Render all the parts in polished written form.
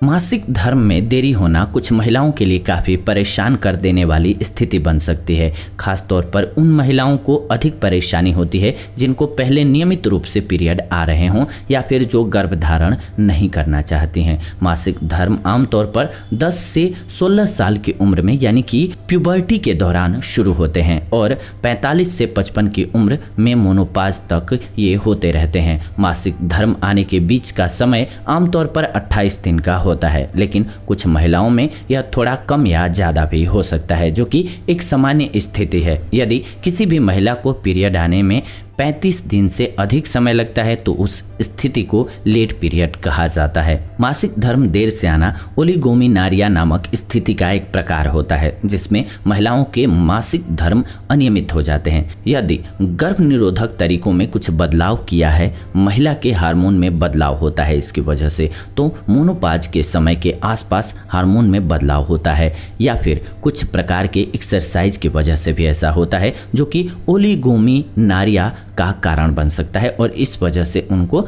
मासिक धर्म में देरी होना कुछ महिलाओं के लिए काफ़ी परेशान कर देने वाली स्थिति बन सकती है। खास तौर पर उन महिलाओं को अधिक परेशानी होती है जिनको पहले नियमित रूप से पीरियड आ रहे हों या फिर जो गर्भधारण नहीं करना चाहती हैं। मासिक धर्म आमतौर पर 10 से 16 साल की उम्र में यानी कि प्यूबर्टी के दौरान शुरू होते हैं और 45 से 55 की उम्र में मोनोपाज तक ये होते रहते हैं। मासिक धर्म आने के बीच का समय आमतौर पर 28 दिन का होता है, लेकिन कुछ महिलाओं में यह थोड़ा कम या ज़्यादा भी हो सकता है, जो कि एक सामान्य स्थिति है। यदि किसी भी महिला को पीरियड आने में 35 दिन से अधिक समय लगता है तो उस स्थिति को लेट पीरियड कहा जाता है। मासिक धर्म देर से आना ओलिगोमेनोरिया नामक स्थिति का एक प्रकार होता है जिसमें महिलाओं के मासिक धर्म अनियमित हो जाते हैं। यदि गर्भ निरोधक तरीकों में कुछ बदलाव किया है, महिला के हार्मोन में बदलाव होता है इसकी वजह से, तो मोनोपाज के समय के आसपास हार्मोन में बदलाव होता है, या फिर कुछ प्रकार के एक्सरसाइज की वजह से भी ऐसा होता है जो कि ओलिगोमेनोरिया का कारण बन सकता है और इस वजह से उनको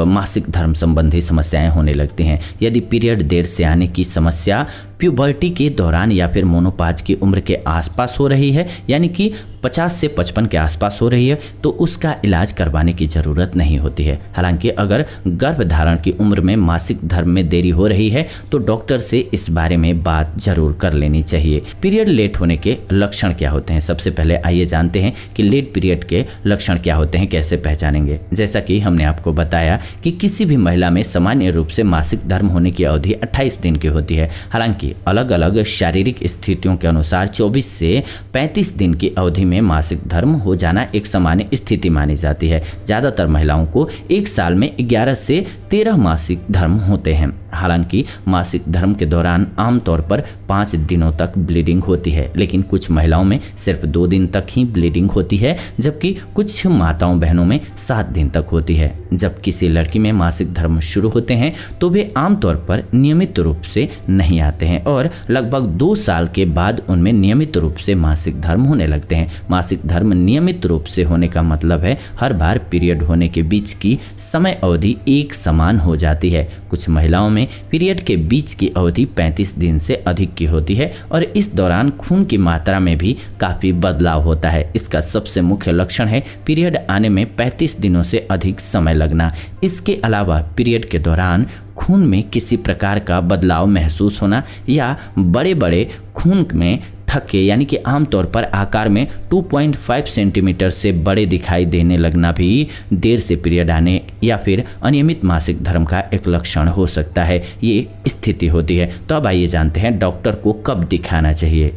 मासिक धर्म संबंधी समस्याएं होने लगती हैं। यदि पीरियड देर से आने की समस्या प्यूबर्टी के दौरान या फिर मोनोपाज की उम्र के आसपास हो रही है, यानी कि 50 से 55 के आसपास हो रही है, तो उसका इलाज करवाने की ज़रूरत नहीं होती है। हालांकि अगर गर्भधारण की उम्र में मासिक धर्म में देरी हो रही है तो डॉक्टर से इस बारे में बात जरूर कर लेनी चाहिए। पीरियड लेट होने के लक्षण क्या होते हैं? सबसे पहले आइए जानते हैं कि लेट पीरियड के लक्षण क्या होते हैं, कैसे पहचानेंगे। जैसा कि हमने आपको बताया कि किसी भी महिला में सामान्य रूप से मासिक धर्म होने की अवधि 28 दिन की होती है। हालांकि अलग अलग शारीरिक स्थितियों के अनुसार 24 से 35 दिन की अवधि में मासिक धर्म हो जाना एक सामान्य स्थिति मानी जाती है। ज़्यादातर महिलाओं को एक साल में 11 से 13 मासिक धर्म होते हैं। हालांकि मासिक धर्म के दौरान आमतौर पर 5 दिनों तक ब्लीडिंग होती है, लेकिन कुछ महिलाओं में सिर्फ 2 दिन तक ही ब्लीडिंग होती है, जबकि कुछ माताओं बहनों में 7 दिन तक होती है। जब किसी लड़की में मासिक धर्म शुरू होते हैं तो वे आमतौर पर नियमित रूप से नहीं आते हैं और लगभग 2 साल के बाद उनमें नियमित रूप से मासिक धर्म होने लगते हैं। मासिक धर्म नियमित रूप से होने का मतलब है हर बार पीरियड होने के बीच की समय अवधि एक समान हो जाती है। कुछ महिलाओं में पीरियड के बीच की अवधि 35 दिन से अधिक की होती है और इस दौरान खून की मात्रा में भी काफ़ी बदलाव होता है। इसका सबसे मुख्य लक्षण है पीरियड आने में 35 दिनों से अधिक समय लगना। इसके अलावा पीरियड के दौरान खून में किसी प्रकार का बदलाव महसूस होना या बड़े बड़े खून में थक्के यानी कि आमतौर पर आकार में 2.5 सेंटीमीटर से बड़े दिखाई देने लगना भी देर से पीरियड आने या फिर अनियमित मासिक धर्म का एक लक्षण हो सकता है। ये स्थिति होती है। तो अब आइए जानते हैं डॉक्टर को कब दिखाना चाहिए।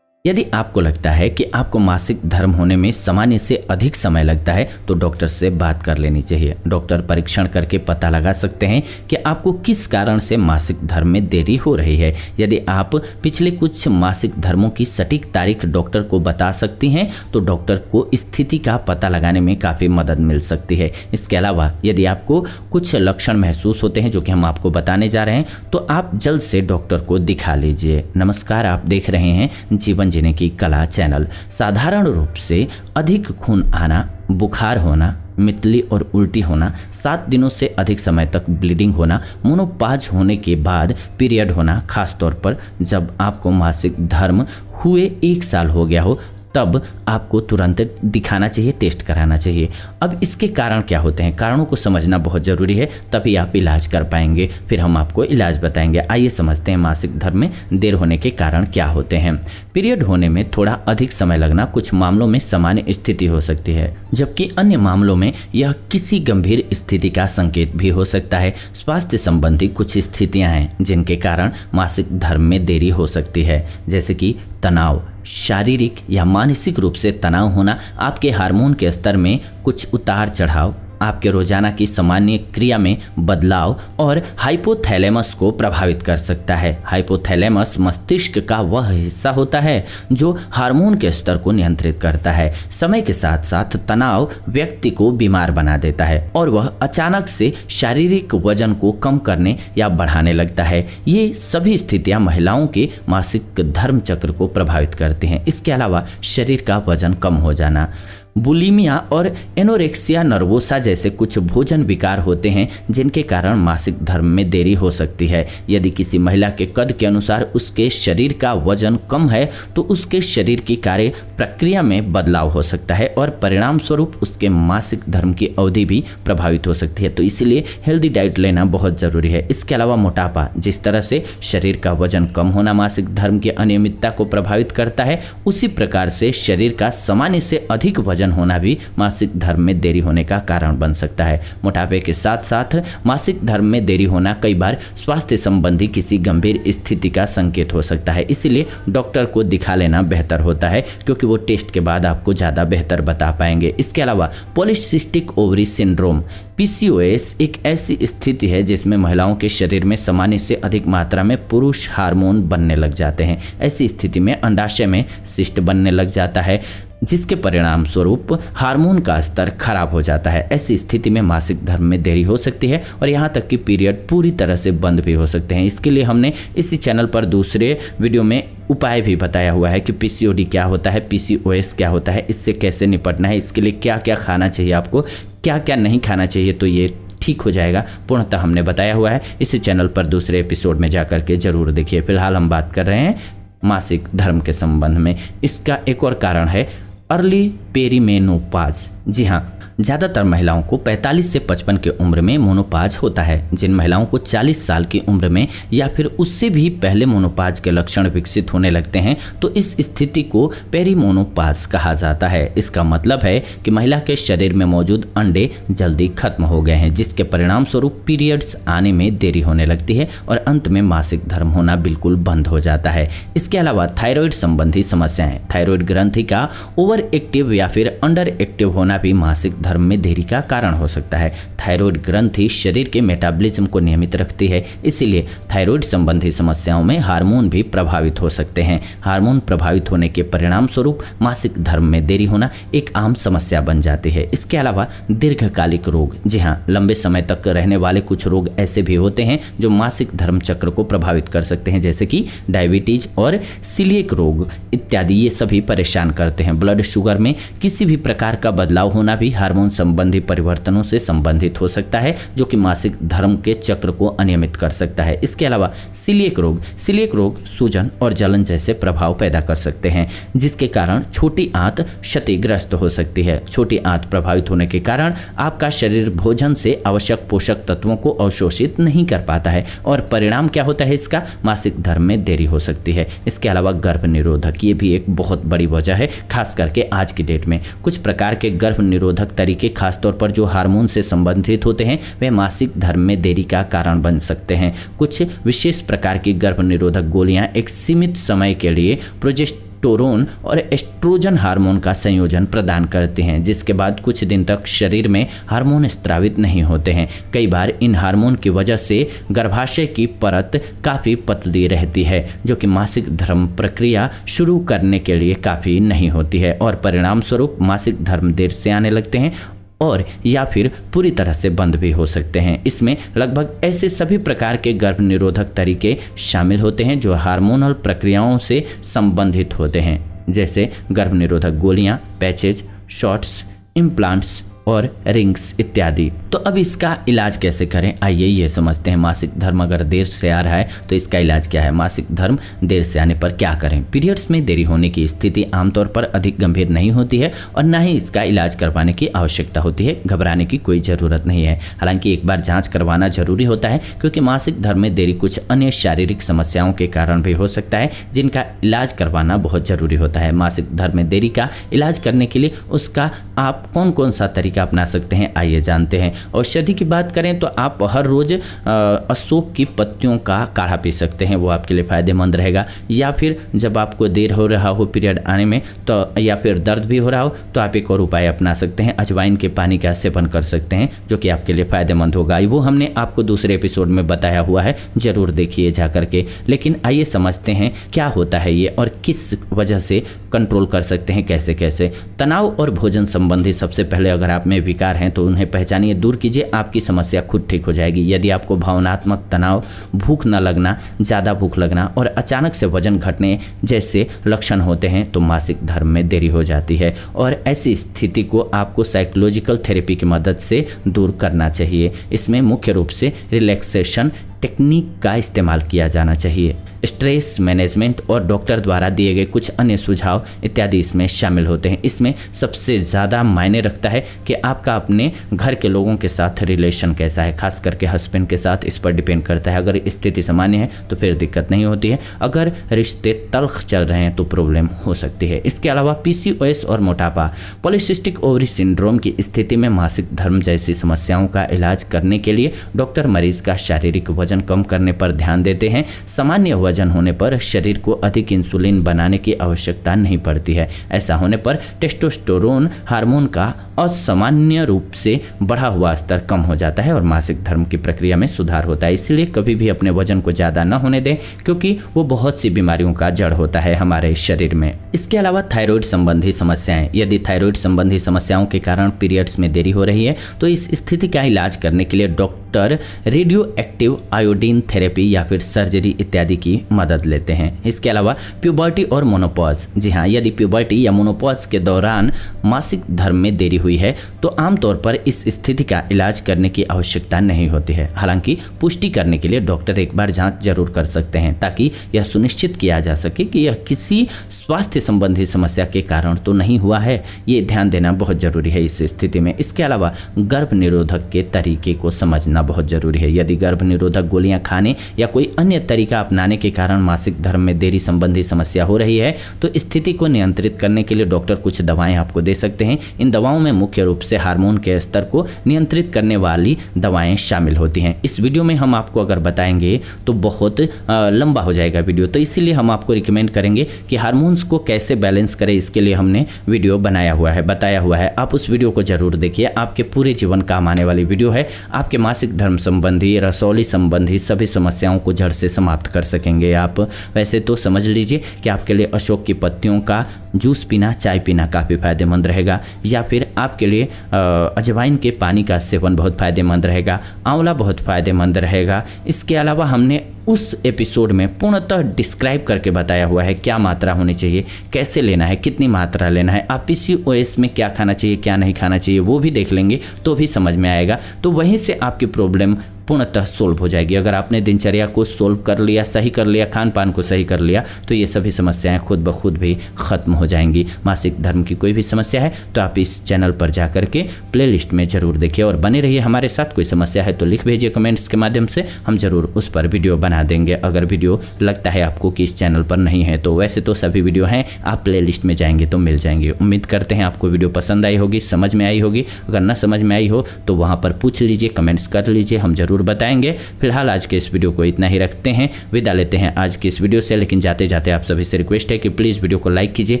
यदि आपको लगता है कि आपको मासिक धर्म होने में सामान्य से अधिक समय लगता है तो डॉक्टर से बात कर लेनी चाहिए। डॉक्टर परीक्षण करके पता लगा सकते हैं कि आपको किस कारण से मासिक धर्म में देरी हो रही है। यदि आप पिछले कुछ मासिक धर्मों की सटीक तारीख डॉक्टर को बता सकती हैं तो डॉक्टर को स्थिति का पता लगाने में काफ़ी मदद मिल सकती है। इसके अलावा यदि आपको कुछ लक्षण महसूस होते हैं जो कि हम आपको बताने जा रहे हैं तो आप जल्द से डॉक्टर को दिखा लीजिए। नमस्कार, आप देख रहे हैं जीवन जीने की कला चैनल। साधारण रूप से अधिक खून आना, बुखार होना, मितली और उल्टी होना, 7 दिनों से अधिक समय तक ब्लीडिंग होना, मोनोपाज होने के बाद पीरियड होना, खासतौर पर जब आपको मासिक धर्म हुए 1 साल हो गया हो, तब आपको तुरंत दिखाना चाहिए, टेस्ट कराना चाहिए। अब इसके कारण क्या होते हैं, कारणों को समझना बहुत ज़रूरी है, तभी आप इलाज कर पाएंगे। फिर हम आपको इलाज बताएंगे। आइए समझते हैं मासिक धर्म में देर होने के कारण क्या होते हैं। पीरियड होने में थोड़ा अधिक समय लगना कुछ मामलों में सामान्य स्थिति हो सकती है, जबकि अन्य मामलों में यह किसी गंभीर स्थिति का संकेत भी हो सकता है। स्वास्थ्य संबंधी कुछ स्थितियां हैं जिनके कारण मासिक धर्म में देरी हो सकती है, जैसे कि तनाव, शारीरिक या मानसिक रूप से तनाव होना, आपके हार्मोन के स्तर में कुछ उतार चढ़ाव, आपके रोजाना की सामान्य क्रिया में बदलाव और हाइपोथैलेमस को प्रभावित कर सकता है। हाइपोथैलेमस मस्तिष्क का वह हिस्सा होता है जो हार्मोन के स्तर को नियंत्रित करता है। समय के साथ साथ तनाव व्यक्ति को बीमार बना देता है और वह अचानक से शारीरिक वजन को कम करने या बढ़ाने लगता है। ये सभी स्थितियां महिलाओं के मासिक धर्म चक्र को प्रभावित करती हैं। इसके अलावा शरीर का वजन कम हो जाना, बुलिमिया और एनोरेक्सिया नर्वोसा जैसे कुछ भोजन विकार होते हैं जिनके कारण मासिक धर्म में देरी हो सकती है। यदि किसी महिला के कद के अनुसार उसके शरीर का वजन कम है तो उसके शरीर की कार्य प्रक्रिया में बदलाव हो सकता है और परिणाम स्वरूप उसके मासिक धर्म की अवधि भी प्रभावित हो सकती है। तो इसीलिए हेल्दी डाइट लेना बहुत ज़रूरी है। इसके अलावा मोटापा, जिस तरह से शरीर का वजन कम होना मासिक धर्म की अनियमितता को प्रभावित करता है, उसी प्रकार से शरीर का सामान्य से अधिक वजन होना भी मासिक धर्म में देरी होने का कारण बन सकता है। मोटापे के साथ साथ मासिक धर्म में देरी होना कई बार स्वास्थ्य संबंधी किसी गंभीर स्थिति का संकेत हो सकता है। इसीलिए डॉक्टर को दिखा लेना बेहतर होता है क्योंकि वो टेस्ट के बाद आपको ज़्यादा बेहतर बता पाएंगे। इसके अलावा पॉलीसिस्टिक ओवरी सिंड्रोम PCOS एक ऐसी स्थिति है जिसमें महिलाओं के शरीर में सामान्य से अधिक मात्रा में पुरुष हार्मोन बनने लग जाते हैं। ऐसी स्थिति में अंडाशय में सिस्ट बनने लग जाता है जिसके परिणाम स्वरूप हार्मोन का स्तर खराब हो जाता है। ऐसी स्थिति में मासिक धर्म में देरी हो सकती है और यहाँ तक कि पीरियड पूरी तरह से बंद भी हो सकते हैं। इसके लिए हमने इसी चैनल पर दूसरे वीडियो में उपाय भी बताया हुआ है कि PCOD क्या होता है, PCOS क्या होता है, इससे कैसे निपटना है, इसके लिए क्या क्या खाना चाहिए, आपको क्या क्या नहीं खाना चाहिए, तो ये ठीक हो जाएगा। पूर्णतः हमने बताया हुआ है। इसी चैनल पर दूसरे एपिसोड में जाकर के जरूर देखिए। फिलहाल हम बात कर रहे हैं मासिक धर्म के संबंध में। इसका एक और कारण है अर्ली पेरीमेनोपाज। जी हाँ, ज़्यादातर महिलाओं को 45 से 55 की उम्र में मोनोपाज होता है। जिन महिलाओं को 40 साल की उम्र में या फिर उससे भी पहले मोनोपाज के लक्षण विकसित होने लगते हैं तो इस स्थिति को पेरीमोनोपाज कहा जाता है। इसका मतलब है कि महिला के शरीर में मौजूद अंडे जल्दी खत्म हो गए हैं, जिसके परिणाम स्वरूप पीरियड्स आने में देरी होने लगती है और अंत में मासिक धर्म होना बिल्कुल बंद हो जाता है। इसके अलावा थायराइड संबंधी समस्याएं, थायराइड ग्रंथि का ओवर एक्टिव या फिर अंडर एक्टिव होना भी मासिक धर्म में देरी का कारण हो सकता है। थायराइड ग्रंथि शरीर के मेटाबॉलिज्म को नियमित रखती है, इसीलिए थायराइड संबंधी समस्याओं में हार्मोन भी प्रभावित हो सकते हैं। हार्मोन प्रभावित होने के परिणाम स्वरूप मासिक धर्म में देरी होना एक आम समस्या बन जाती है। इसके अलावा दीर्घकालिक रोग, जी हाँ, लंबे समय तक रहने वाले कुछ रोग ऐसे भी होते हैं जो मासिक धर्म चक्र को प्रभावित कर सकते हैं, जैसे कि डायबिटीज और सीलिएक रोग इत्यादि। ये सभी परेशान करते हैं। ब्लड शुगर में किसी भी प्रकार का बदलाव होना भी हार्मोन संबंधी परिवर्तनों से संबंधित हो सकता है जो कि मासिक धर्म के चक्र को अनियमित कर सकता है। इसके अलावा सीलिएक रोग सूजन और जलन जैसे प्रभाव पैदा कर सकते हैं, जिसके कारण छोटी आंत क्षतिग्रस्त हो सकती है। छोटी आंत प्रभावित होने के कारण आपका शरीर भोजन से आवश्यक पोषक तत्वों को अवशोषित नहीं कर पाता है और परिणाम क्या होता है इसका, मासिक धर्म में देरी हो सकती है। इसके अलावा गर्भ निरोधक, ये भी एक बहुत बड़ी वजह है, खास करके आज की डेट में। कुछ प्रकार के गर्भ निरोधक तरीके, खासतौर पर जो हार्मोन से संबंधित होते हैं, वे मासिक धर्म में देरी का कारण बन सकते हैं। कुछ विशेष प्रकार की गर्भ निरोधक गोलियां एक सीमित समय के लिए प्रोजेस्टेरोन और एस्ट्रोजन हार्मोन का संयोजन प्रदान करती हैं, जिसके बाद कुछ दिन तक शरीर में हार्मोन स्रावित नहीं होते हैं। कई बार इन हार्मोन की वजह से गर्भाशय की परत काफ़ी पतली रहती है, जो कि मासिक धर्म प्रक्रिया शुरू करने के लिए काफ़ी नहीं होती है और परिणाम स्वरूप मासिक धर्म देर से आने लगते हैं और या फिर पूरी तरह से बंद भी हो सकते हैं। इसमें लगभग ऐसे सभी प्रकार के गर्भ निरोधक तरीके शामिल होते हैं जो हार्मोनल प्रक्रियाओं से संबंधित होते हैं, जैसे गर्भ निरोधक गोलियां, पैचेज, शॉट्स, इम्प्लांट्स और रिंग्स इत्यादि। तो अब इसका इलाज कैसे करें, आइए ये समझते हैं। मासिक धर्म अगर देर से आ रहा है तो इसका इलाज क्या है, मासिक धर्म देर से आने पर क्या करें। पीरियड्स में देरी होने की स्थिति आमतौर पर अधिक गंभीर नहीं होती है और ना ही इसका इलाज करवाने की आवश्यकता होती है। घबराने की कोई ज़रूरत नहीं है। हालांकि एक बार जाँच करवाना जरूरी होता है क्योंकि मासिक धर्म में देरी कुछ अन्य शारीरिक समस्याओं के कारण भी हो सकता है, जिनका इलाज करवाना बहुत जरूरी होता है। मासिक धर्म में देरी का इलाज करने के लिए उसका आप कौन कौन सा तरीका अपना सकते हैं, आइए जानते हैं। औषधि की बात करें तो आप हर रोज अशोक की पत्तियों का काढ़ा पी सकते हैं, वो आपके लिए फायदेमंद रहेगा। या फिर जब आपको देर हो रहा हो पीरियड आने में तो या फिर दर्द भी हो रहा हो तो आप एक और उपाय अपना सकते हैं, अजवाइन के पानी का सेवन कर सकते हैं, जो कि आपके लिए फायदेमंद होगा। वो हमने आपको दूसरे एपिसोड में बताया हुआ है, जरूर देखिए जा करके। लेकिन आइए समझते हैं क्या होता है ये और किस वजह से कंट्रोल कर सकते हैं, कैसे कैसे। तनाव और भोजन संबंधी सबसे पहले अगर आप आप में विकार हैं तो उन्हें पहचानिए, दूर कीजिए, आपकी समस्या खुद ठीक हो जाएगी। यदि आपको भावनात्मक तनाव, भूख न लगना, ज़्यादा भूख लगना और अचानक से वजन घटने जैसे लक्षण होते हैं तो मासिक धर्म में देरी हो जाती है और ऐसी स्थिति को आपको साइकोलॉजिकल थेरेपी की मदद से दूर करना चाहिए। इसमें मुख्य रूप से रिलैक्सेशन टेक्निक का इस्तेमाल किया जाना चाहिए। स्ट्रेस मैनेजमेंट और डॉक्टर द्वारा दिए गए कुछ अन्य सुझाव इत्यादि इसमें शामिल होते हैं। इसमें सबसे ज़्यादा मायने रखता है कि आपका अपने घर के लोगों के साथ रिलेशन कैसा है, खास करके हस्बैंड के साथ, इस पर डिपेंड करता है। अगर स्थिति सामान्य है तो फिर दिक्कत नहीं होती है, अगर रिश्ते तल्ख चल रहे हैं तो प्रॉब्लम हो सकती है। इसके अलावा PCOS और मोटापा, पॉलीसिस्टिक ओवरी सिंड्रोम की स्थिति में मासिक धर्म जैसी समस्याओं का इलाज करने के लिए डॉक्टर मरीज का शारीरिक वजन कम करने पर ध्यान देते हैं। सामान्य वजन होने पर शरीर को अधिक इंसुलिन बनाने की आवश्यकता नहीं पड़ती है। ऐसा होने पर टेस्टोस्टेरोन हार्मोन का असामान्य रूप से बढ़ा हुआ स्तर कम हो जाता है और मासिक धर्म की प्रक्रिया में सुधार होता है। इसलिए कभी भी अपने वजन को ज़्यादा न होने दें, क्योंकि वो बहुत सी बीमारियों का जड़ होता है हमारे शरीर में। इसके अलावा थायराइड संबंधी समस्याएं, यदि थायराइड संबंधी समस्याओं के कारण पीरियड्स में देरी हो रही है तो इस स्थिति का इलाज करने के लिए doctor radio active iodine therapy या फिर सर्जरी इत्यादि की मदद लेते हैं। इसके अलावा प्यूबर्टी और मोनोपॉज, जी हाँ, यदि प्यूबर्टी या मोनोपॉज के दौरान मासिक धर्म में देरी हुई है तो आमतौर पर इस स्थिति का इलाज करने की आवश्यकता नहीं होती है। हालांकि पुष्टि करने के लिए डॉक्टर एक बार जांच जरूर कर सकते हैं ताकि यह सुनिश्चित किया जा सके कि यह किसी स्वास्थ्य संबंधी समस्या के कारण तो नहीं हुआ है। ये ध्यान देना बहुत जरूरी है इस स्थिति में। इसके अलावा गर्भ निरोधक के तरीके को समझना बहुत जरूरी है। यदि गर्भ निरोधक गोलियां खाने या कोई अन्य तरीका अपनाने के कारण मासिक धर्म में देरी संबंधी समस्या हो रही है तो स्थिति को नियंत्रित करने के लिए डॉक्टर कुछ दवाएं आपको दे सकते हैं। इन दवाओं में मुख्य रूप से हार्मोन के स्तर को नियंत्रित करने वाली दवाएं शामिल होती हैं। इस वीडियो में हम आपको अगर बताएंगे तो बहुत लंबा हो जाएगा वीडियो, तो इसीलिए हम आपको रिकमेंड करेंगे कि हार्मोन्स को कैसे बैलेंस करें, इसके लिए हमने वीडियो बनाया हुआ है, बताया हुआ है। आप उस वीडियो को जरूर देखिए, आपके पूरे जीवन काम आने वाली वीडियो है। आपके मासिक धर्म संबंधी, रसौली संबंधी सभी समस्याओं को जड़ से समाप्त कर सकेंगे आप। वैसे तो समझ लीजिए कि आपके लिए अशोक की पत्तियों का जूस पीना, चाय पीना काफ़ी फायदेमंद रहेगा, या फिर आपके लिए अजवाइन के पानी का सेवन बहुत फायदेमंद रहेगा, आंवला बहुत फायदेमंद रहेगा। इसके अलावा हमने उस एपिसोड में पूर्णतः डिस्क्राइब करके बताया हुआ है क्या मात्रा होनी चाहिए, कैसे लेना है, कितनी मात्रा लेना है, आप PCOS में क्या खाना चाहिए, क्या नहीं खाना चाहिए, वो भी देख लेंगे तो भी समझ में आएगा। तो वहीं से आपकी प्रॉब्लम पूर्णतः सोल्व हो जाएगी। अगर आपने दिनचर्या को सोल्व कर लिया, सही कर लिया, खान पान को सही कर लिया तो ये सभी समस्याएं खुद ब खुद भी खत्म हो जाएंगी। मासिक धर्म की कोई भी समस्या है तो आप इस चैनल पर जा करके प्लेलिस्ट में जरूर देखिए और बने रहिए हमारे साथ। कोई समस्या है तो लिख भेजिए कमेंट्स के माध्यम से, हम जरूर उस पर वीडियो बना देंगे। अगर वीडियो लगता है आपको कि इस चैनल पर नहीं है तो वैसे तो सभी वीडियो हैं, आप प्लेलिस्ट में जाएंगे तो मिल जाएंगे। उम्मीद करते हैं आपको वीडियो पसंद आई होगी, समझ में आई होगी। अगर न समझ में आई हो तो वहाँ पर पूछ लीजिए, कमेंट्स कर लीजिए, हम जरूर बताएंगे। फिलहाल आज के इस वीडियो को इतना ही रखते हैं, विदा लेते हैं आज की इस वीडियो से। लेकिन जाते जाते आप सभी से रिक्वेस्ट है कि प्लीज़ वीडियो को लाइक कीजिए,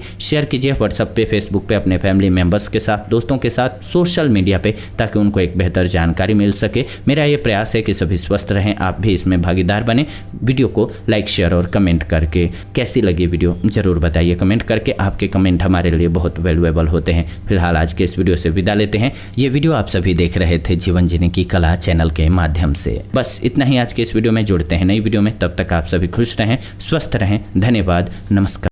शेयर कीजिए व्हाट्सएप पे, फेसबुक पे, अपने फैमिली मेंबर्स के साथ, दोस्तों के साथ, सोशल मीडिया पे, ताकि उनको एक बेहतर जानकारी मिल सके। मेरा ये प्रयास है कि सभी स्वस्थ रहें, आप भी इसमें भागीदार बने। वीडियो को लाइक, शेयर और कमेंट करके कैसी लगी वीडियो जरूर बताइए कमेंट करके। आपके कमेंट हमारे लिए बहुत वैल्यूएबल होते हैं। फिलहाल आज के इस वीडियो से विदा लेते हैं। ये वीडियो आप सभी देख रहे थे जीवन जीने की कला चैनल के माध्यम से। बस इतना ही आज के इस वीडियो में। जुड़ते हैं नई वीडियो में, तब तक आप सभी खुश रहें, स्वस्थ रहें। धन्यवाद, नमस्कार।